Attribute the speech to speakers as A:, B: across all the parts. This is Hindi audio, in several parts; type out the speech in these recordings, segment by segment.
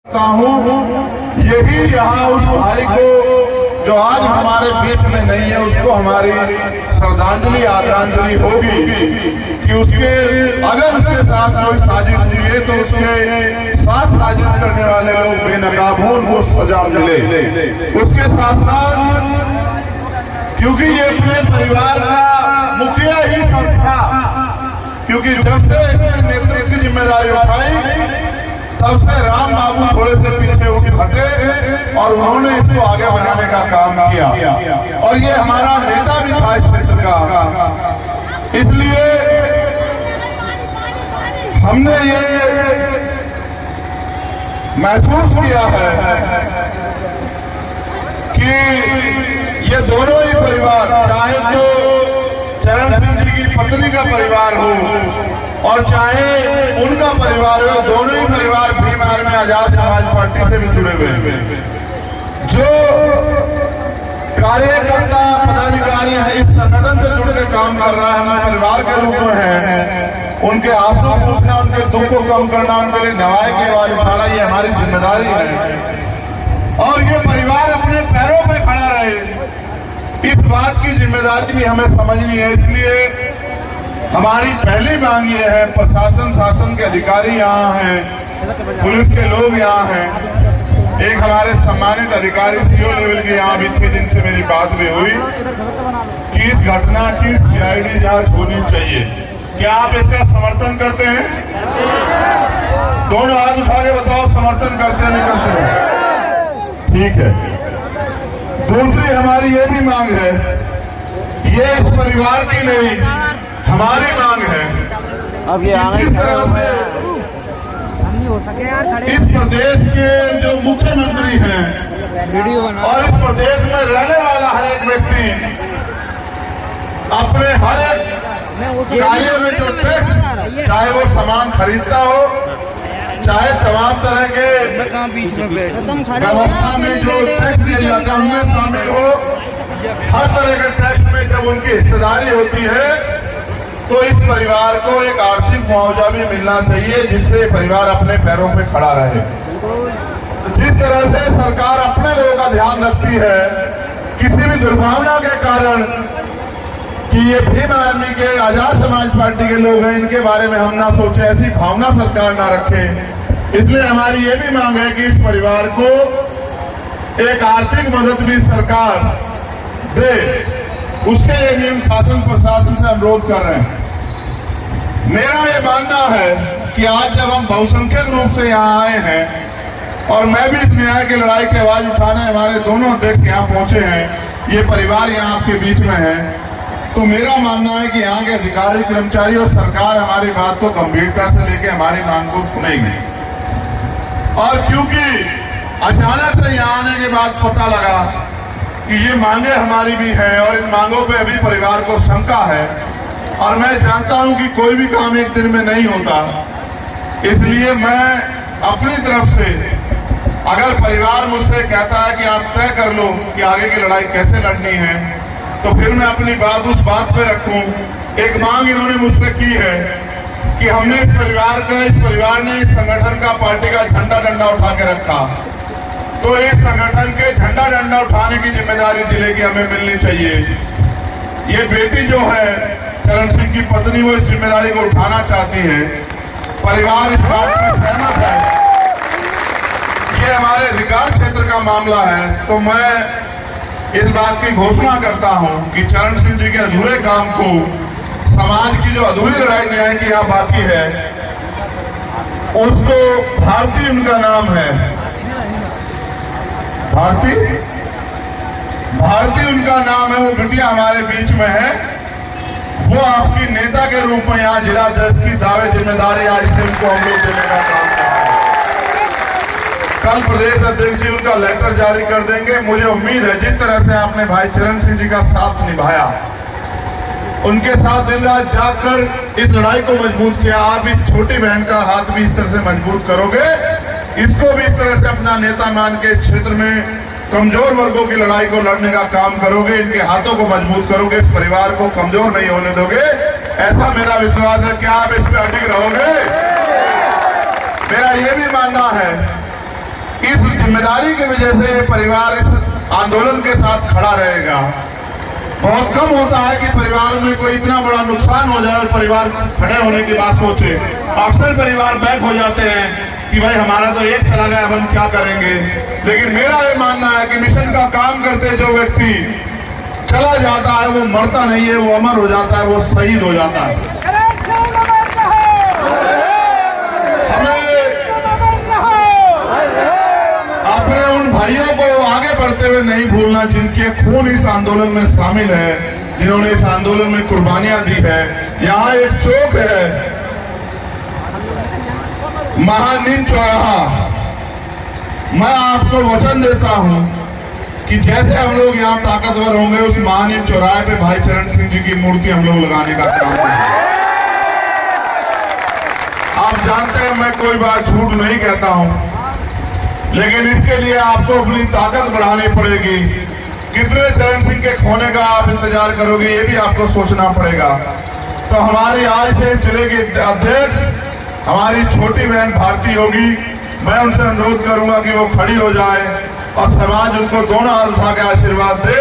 A: हूँ यही यहाँ उस भाई को जो आज हमारे बीच में नहीं है उसको हमारी श्रद्धांजलि आदरांजलि होगी कि उसके अगर उसके साथ कोई साजिश हुई है तो उसके साथ साजिश करने वाले लोग बेनकाब हों, उनको सजा मिले। उसके साथ साथ क्योंकि ये अपने परिवार का मुखिया ही सब था, क्योंकि जब से इसने नेतृत्व की जिम्मेदारी उठाई तब से राम बाबू थोड़े से पीछे उठ हटे और उन्होंने इसको आगे बढ़ाने का काम किया और ये हमारा नेता भी था इस क्षेत्र का। इसलिए हमने ये महसूस किया है कि ये दोनों ही परिवार, चाहे तो चरण सिंह जी की पत्नी का परिवार हो और चाहे उनका परिवार हो, दोनों ही परिवार भीम आर्मी आजाद समाज पार्टी से भी जुड़े हुए हैं। जो कार्यकर्ता पदाधिकारी है इस संगठन से जुड़ के काम कर रहा है, हमारे परिवार के रूप में है, उनके आंसू पूछना, उनके दुख को कम करना, उनके लिए नवाई की आवाज उठाना, ये हमारी जिम्मेदारी है। और ये परिवार अपने पैरों पे खड़ा रहे, इस बात की जिम्मेदारी भी हमें समझनी है। इसलिए हमारी पहली मांग ये है, प्रशासन शासन के अधिकारी यहाँ हैं, पुलिस के लोग यहाँ हैं, एक हमारे सम्मानित अधिकारी सीओ लेवल के यहाँ भी थे जिनसे मेरी बात भी हुई कि इस घटना की सीआईडी जांच होनी चाहिए। क्या आप इसका समर्थन करते हैं? दोनों हाथ उठा के बताओ, समर्थन करते हैं नहीं करते? ठीक है। दूसरी हमारी ये भी मांग है, ये इस परिवार की नहीं हमारी मांग है,
B: अब ये
A: जिस तरह से इस प्रदेश के जो मुख्यमंत्री हैं और इस प्रदेश में रहने वाला हर एक व्यक्ति अपने हर एक कार्य में जो टैक्स, चाहे वो सामान खरीदता हो, चाहे तमाम तरह के व्यवस्था में जो टैक्स दिया जाता है उनमें शामिल हो, हर तरह के टैक्स में जब उनकी हिस्सेदारी होती है तो इस परिवार को एक आर्थिक मुआवजा भी मिलना चाहिए जिससे परिवार अपने पैरों पे खड़ा रहे। जिस तरह से सरकार अपने लोगों का ध्यान रखती है, किसी भी दुर्भावना के कारण कि ये भीम आर्मी के आजाद समाज पार्टी के लोग हैं, इनके बारे में हम ना सोचे, ऐसी भावना सरकार ना रखे। इसलिए हमारी ये भी मांग है कि इस परिवार को एक आर्थिक मदद भी सरकार दे, उसके लिए भी हम शासन प्रशासन से अनुरोध कर रहे हैं। मेरा ये मानना है कि आज जब हम बहुसंख्यक रूप से यहाँ आए हैं और मैं भी इस न्याय की लड़ाई की आवाज उठाने हमारे दोनों अध्यक्ष यहाँ पहुंचे हैं, ये परिवार यहाँ आपके बीच में है, तो मेरा मानना है कि यहाँ के अधिकारी कर्मचारी और सरकार हमारी बात को गंभीरता से लेकर हमारी मांग को सुनेगी। और क्योंकि अचानक से यहाँ आने के बाद पता लगा कि ये मांगे हमारी भी हैं और इन मांगों पे अभी परिवार को शंका है और मैं जानता हूं कि कोई भी काम एक दिन में नहीं होता, इसलिए मैं अपनी तरफ से, अगर परिवार मुझसे कहता है कि आप तय कर लो कि आगे की लड़ाई कैसे लड़नी है, तो फिर मैं अपनी बात उस बात पे रखूं। एक मांग इन्होंने मुझसे की है कि हमने इस परिवार ने इस संगठन का, पार्टी का झंडा डंडा उठा के रखा, तो इस संगठन के झंडा डंडा उठाने की जिम्मेदारी जिले की हमें मिलनी चाहिए। ये बेटी जो है चरण सिंह की पत्नी, वो इस जिम्मेदारी को उठाना चाहती है, परिवार इस बात में सहमत है, ये हमारे अधिकार क्षेत्र का मामला है। तो मैं इस बात की घोषणा करता हूं कि चरण सिंह जी के अधूरे काम को, समाज की जो अधूरी लड़ाई न्याय की यहाँ बाकी है, उसको, भारती उनका नाम है, भारती उनका नाम है, वो बिटिया हमारे बीच में है, वो आपकी नेता के रूप में यहाँ जिला अध्यक्ष की दावे जिम्मेदारी आज से उनको हम लोग देने का काम कर रहे हैं। कल प्रदेश अध्यक्ष जी उनका लेटर जारी कर देंगे। मुझे उम्मीद है जिस तरह से आपने भाई चरण सिंह जी का साथ निभाया, उनके साथ दिन रात जागकर इस लड़ाई को मजबूत किया, आप इस छोटी बहन का हाथ भी इस तरह से मजबूत करोगे, इसको भी इस तरह से अपना नेता मान के क्षेत्र में कमजोर वर्गों की लड़ाई को लड़ने का काम करोगे, इनके हाथों को मजबूत करोगे, इस परिवार को कमजोर नहीं होने दोगे, ऐसा मेरा विश्वास है। क्या आप इस पर अडिग रहोगे? मेरा ये भी मानना है इस जिम्मेदारी की वजह से परिवार इस आंदोलन के साथ खड़ा रहेगा। बहुत कम होता है कि परिवार में कोई इतना बड़ा नुकसान हो जाए और परिवार खड़े होने की बात सोचे। अक्सर परिवार बैक हो जाते हैं कि भाई हमारा तो एक चला गया, अब हम क्या करेंगे। लेकिन मेरा ये मानना है कि मिशन का काम करते जो व्यक्ति चला जाता है वो मरता नहीं है, वो अमर हो जाता है, वो शहीद हो जाता है। अपने उन भाइयों को आगे बढ़ते हुए नहीं भूलना जिनके खून इस आंदोलन में शामिल है, जिन्होंने इस आंदोलन में कुर्बानियां दी है। यहाँ एक चौक है, महानीम चौराहा। मैं आपको वचन देता हूं कि जैसे हम लोग यहाँ ताकतवर होंगे, उस महानीम चौराहे पे भाई चरण सिंह जी की मूर्ति हम लोग लगाने का काम करेंगे। आप जानते हैं मैं कोई बात झूठ नहीं कहता हूं, लेकिन इसके लिए आपको अपनी ताकत बढ़ानी पड़ेगी। कितने चरण सिंह के खोने का आप इंतजार करोगे, ये भी आपको सोचना पड़ेगा। तो हमारी आज से जिले की अध्यक्ष हमारी छोटी बहन भारती होगी, मैं उनसे अनुरोध करूंगा कि वो खड़ी हो जाए और समाज उनको दोनों हाथ उठा के आशीर्वाद दे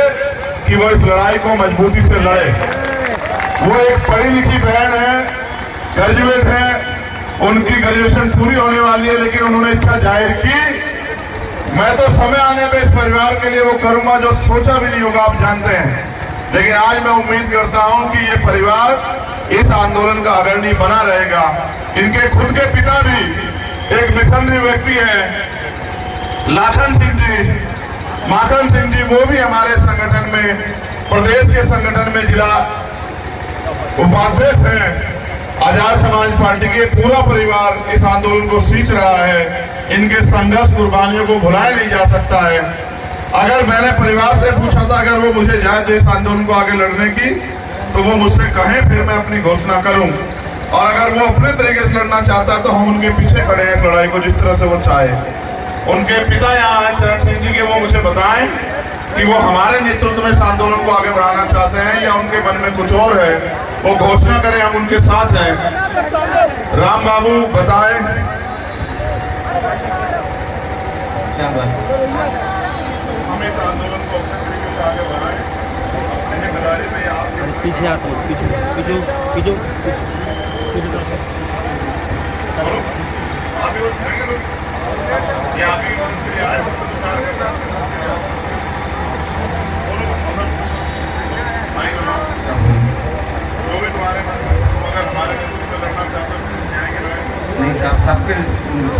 A: कि वो इस लड़ाई को मजबूती से लड़े। वो एक पढ़ी लिखी बहन है, ग्रेजुएट है, उनकी ग्रेजुएशन पूरी होने वाली है, लेकिन उन्होंने इच्छा जाहिर की। मैं तो समय आने पे इस परिवार के लिए वो करूंगा जो सोचा भी नहीं होगा, आप जानते हैं। लेकिन आज मैं उम्मीद करता हूं कि ये परिवार इस आंदोलन का अग्रणी बना रहेगा। इनके खुद के पिता भी एक मिशनरी व्यक्ति है, लाखन सिंह जी, माखन सिंह जी, वो भी हमारे संगठन में, प्रदेश के संगठन में जिला उपाध्यक्ष हैं। आजाद समाज पार्टी के पूरा परिवार इस आंदोलन को सींच रहा है। इनके संघर्ष कुर्बानियों को भुलाया नहीं जा सकता है। अगर मैंने परिवार से पूछा था अगर वो मुझे इजाजत इस आंदोलन को आगे लड़ने की, तो वो मुझसे कहें, फिर मैं अपनी घोषणा करूं। और अगर वो अपने तरीके से लड़ना चाहता है तो हम उनके पीछे खड़े हैं लड़ाई को जिस तरह से वो चाहे। उनके पिता यहाँ हैं चरण सिंह जी के, वो मुझे बताएं कि वो हमारे नेतृत्व में इस आंदोलन को आगे बढ़ाना चाहते हैं या उनके मन में कुछ और है, वो घोषणा करें, हम उनके साथ हैं। राम बाबू बताएं। हम इस आंदोलन को अपने तरीके से आगे बढ़ाएं। अपनी जिम्मेदारी में आप
B: पीछे आते हो, पीछे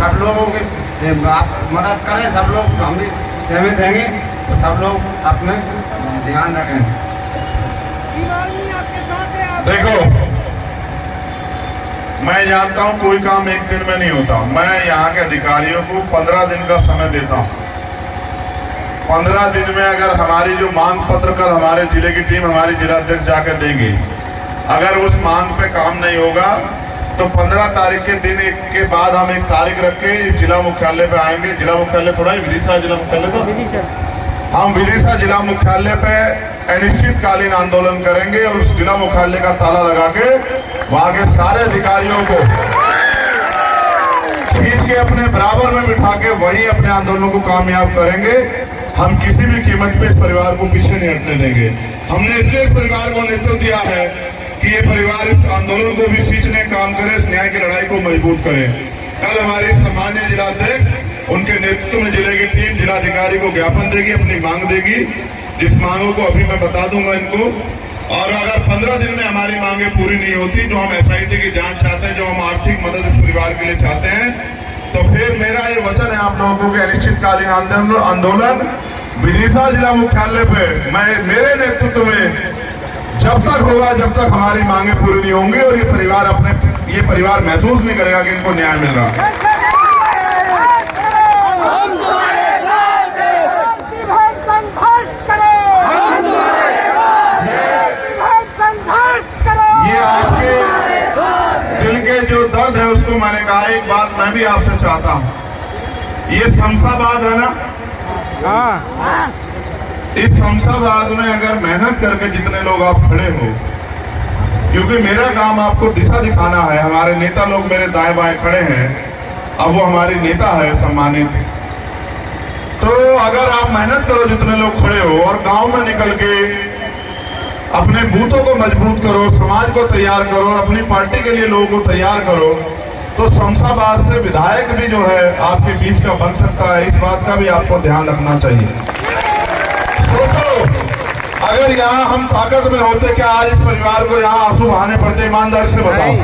C: सब लोगों की आप मदद करें, सब लोग हम भी सहमत रहेंगे, तो सब लोग अपने ध्यान रखें।
A: देखो, मैं जानता हूं कोई काम एक दिन में नहीं होता। मैं यहाँ के अधिकारियों को 15 दिन का समय देता हूं। 15 दिन में अगर हमारी जो मांग पत्र कल हमारे जिले की टीम हमारी जिला अध्यक्ष जाकर देंगे, अगर उस मांग पे काम नहीं होगा तो 15 तारीख के दिन के बाद हम एक तारीख रख के जिला मुख्यालय पे आएंगे। जिला मुख्यालय थोड़ा ही विदिशा जिला मुख्यालय, तो हम विदिशा जिला मुख्यालय पे अनिश्चितकालीन आंदोलन करेंगे और उस जिला मुख्यालय का ताला लगा के वहां के सारे अधिकारियों को खींच के अपने बराबर में बिठा के वही अपने आंदोलन को कामयाब करेंगे। हम किसी भी कीमत पे इस परिवार को पीछे नहीं हटने देंगे। हमने इसलिए इस परिवार को नेतृत्व दिया है कि ये परिवार इस आंदोलन को भी सींचने काम करे, इस न्याय की लड़ाई को मजबूत करे। कल हमारी सम्मानीय जिलाध्यक्ष उनके नेतृत्व में जिले की टीम जिलाधिकारी को ज्ञापन देगी, अपनी मांग देगी, जिस मांगों को अभी मैं बता दूंगा इनको। और अगर 15 दिन में हमारी मांगे पूरी नहीं होती, जो हम SIT की जांच चाहते हैं, जो हम आर्थिक मदद इस परिवार के लिए चाहते हैं, तो फिर मेरा ये वचन है आप लोगों को कि अनिश्चितकालीन आंदोलन विदिशा जिला मुख्यालय पे मेरे नेतृत्व में जब तक होगा, जब तक हमारी मांगे पूरी नहीं होंगी और ये परिवार महसूस नहीं करेगा कि इनको न्याय मिल रहा। ये आपके दिल के जो दर्द है उसको मैंने कहा। एक बात मैं भी आपसे चाहता हूँ, ये शमशाबाद है ना, इस शमशाबाद में अगर मेहनत करके जितने लोग आप खड़े हो, क्योंकि मेरा काम आपको दिशा दिखाना है। हमारे नेता लोग मेरे दाएं बाएं खड़े हैं, अब वो हमारी नेता है सम्मानित तो अगर आप मेहनत करो, जितने लोग खड़े हो, और गांव में निकल के अपने बूथों को मजबूत करो, समाज को तैयार करो और अपनी पार्टी के लिए लोगों को तैयार करो, तो शमशाबाद से विधायक भी जो है आपके बीच का बन सकता है। इस बात का भी आपको ध्यान रखना चाहिए। सोचो, अगर यहाँ हम ताकत में होते, क्या आज इस परिवार को यहाँ आंसू बहाने पड़ते? ईमानदारी से बताओ,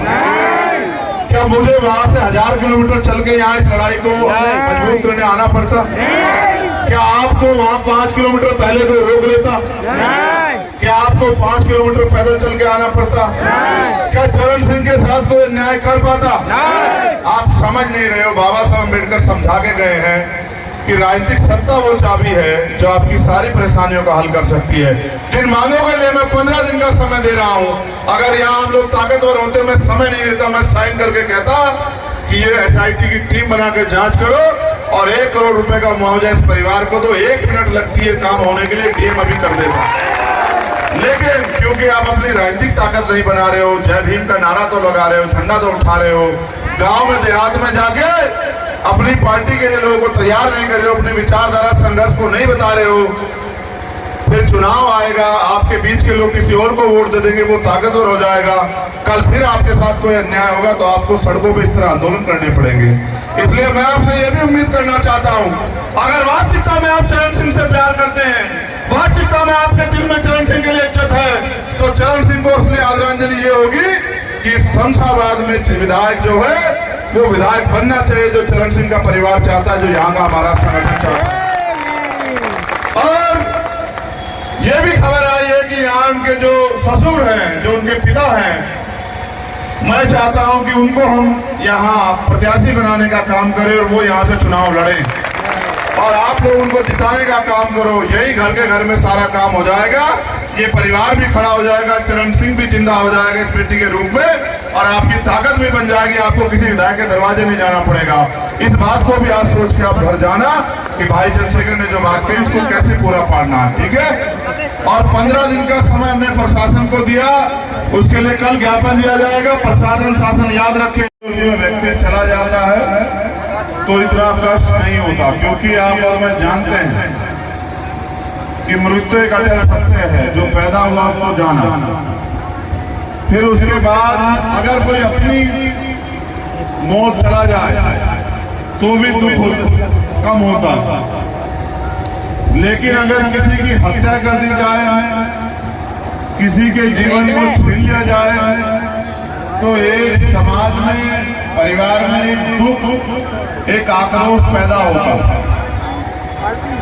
A: क्या मुझे वहां से 1000 किलोमीटर चल के यहाँ इस लड़ाई को मजबूत करने आना पड़ता? क्या आपको वहाँ 5 किलोमीटर पहले कोई रोक लेता? क्या आपको 5 किलोमीटर पैदल चल के आना पड़ता? क्या चरण सिंह के साथ कोई न्याय कर पाता? आप समझ नहीं रहे हो। बाबा साहब अम्बेडकर समझा के गए हैं कि राजनीतिक सत्ता वो चाबी है जो आपकी सारी परेशानियों का हल कर सकती है। जिन मांगों के लिए मैं 15 दिन का समय दे रहा हूँ, अगर यहाँ हम लोग ताकतवर होते, मैं समय नहीं देता, मैं साइन करके कहता कि ये SIT की टीम बना के जांच करो और 1 करोड़ रुपए का मुआवजा इस परिवार को दो। 1 मिनट लगती है काम होने के लिए, DM अभी कर देता। लेकिन क्योंकि आप अपनी राजनीतिक ताकत नहीं बना रहे हो, जय भीम का नारा तो लगा रहे हो, झंडा तो उठा रहे हो, गांव में देहात में जाके अपनी पार्टी के लिए लोगों को तैयार नहीं कर रहे हो, अपनी विचारधारा संघर्ष को नहीं बता रहे हो, फिर चुनाव आएगा, आपके बीच के लोग किसी और को वोट दे देंगे, वो ताकतवर हो जाएगा, कल फिर आपके साथ कोई अन्याय होगा तो आपको सड़कों पे इस तरह आंदोलन करने पड़ेंगे। इसलिए मैं आपसे ये भी उम्मीद करना चाहता हूँ, अगर वास्तविकता में आप चरण सिंह से प्यार करते हैं, वास्तविकता में आपके दिल में चरण सिंह के लिए इज्जत है, तो चरण सिंह को उसने आदरांजलि ये होगी कि शमशाबाद में विधायक जो है वो विधायक बनना चाहिए जो चरण सिंह का परिवार चाहता है, जो यहाँ का हमारा संगठन चाहता है। और ये भी खबर आई है कि यहाँ उनके जो ससुर हैं, जो उनके पिता हैं, मैं चाहता हूं कि उनको हम यहाँ प्रत्याशी बनाने का काम करें और वो यहाँ से चुनाव लड़ें और आप लोग उनको जिताने का काम करो। यही घर के घर में सारा काम हो जाएगा, ये परिवार भी खड़ा हो जाएगा, चरण सिंह भी जिंदा हो जाएगा इस बेटी के रूप में और आपकी ताकत भी बन जाएगी। आपको किसी विधायक के दरवाजे नहीं जाना पड़ेगा। इस बात को भी आज सोच के आप घर जाना कि भाई चंद्रशेखर ने जो बात कही उसको कैसे पूरा पाड़ना है, ठीक है। और 15 दिन का समय हमने प्रशासन को दिया, उसके लिए कल ज्ञापन दिया जाएगा। प्रशासन शासन याद रखे, उसमें व्यक्ति चला जाता है तो इतना कष्ट नहीं होता, क्योंकि आप और मैं जानते हैं कि मृत्यु एक अटल सत्य है, जो पैदा हुआ उसको जाना। फिर उसके बाद अगर कोई अपनी मौत चला जाए तो भी दुख कम होता, लेकिन अगर किसी की हत्या कर दी जाए, किसी के जीवन को छीन लिया जाए, तो एक समाज में, परिवार में एक दुख, एक आक्रोश पैदा होता।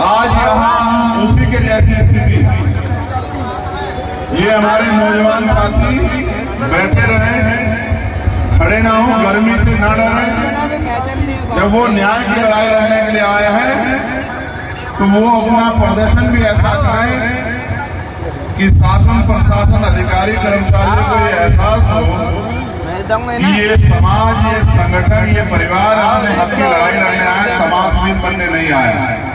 A: आज यहाँ उसी के जैसी स्थिति, ये हमारे नौजवान साथी बैठे रहे, खड़े ना हो, गर्मी से ना डरे। जब वो न्याय की लड़ाई लड़ने के लिए आए हैं तो वो अपना प्रदर्शन भी ऐसा करें कि शासन प्रशासन अधिकारी कर्मचारियों को ये एहसास हो कि ये समाज, ये संगठन, ये परिवार अपने हक की लड़ाई लड़ने आए, तमाशबीन बनने नहीं आया।